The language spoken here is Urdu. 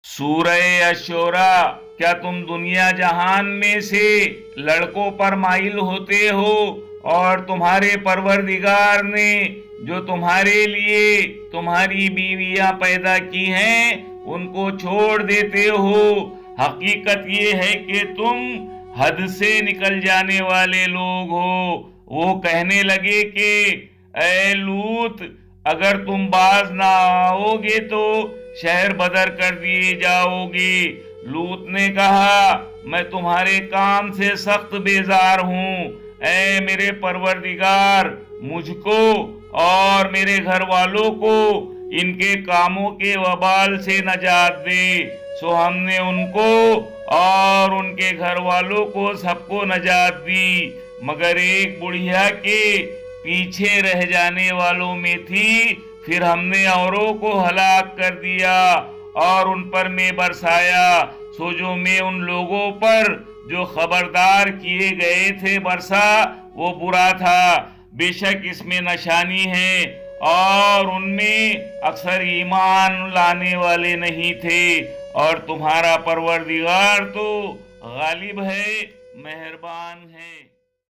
سورہ اشورا۔ کیا تم دنیا جہان میں سے لڑکوں پر مائل ہوتے ہو اور تمہارے پروردگار نے جو تمہارے لیے تمہاری بیویاں پیدا کی ہیں ان کو چھوڑ دیتے ہو؟ حقیقت یہ ہے کہ تم حد سے نکل جانے والے لوگ ہو۔ وہ کہنے لگے کہ اے لوط، اگر تم باز نہ آؤ گے تو شہر بدر کر دیے جاؤ گے۔ لوط نے کہا میں تمہارے کام سے سخت بیزار ہوں۔ اے میرے پروردگار، مجھ کو اور میرے گھر والوں کو ان کے کاموں کے وبال سے نجات دے۔ سو ہم نے ان کو اور ان کے گھر والوں کو سب کو نجات دی، مگر ایک بڑھیا کے پیچھے رہ جانے والوں میں تھی۔ پھر ہم نے اوروں کو ہلاک کر دیا اور ان پر میں برسایا۔ سو جو میں ان لوگوں پر جو خبردار کیے گئے تھے برسا وہ برا تھا۔ بے شک اس میں نشانی ہے اور ان میں اکثر ایمان لانے والے نہیں تھے، اور تمہارا پروردگار تو غالب ہے، مہربان ہے۔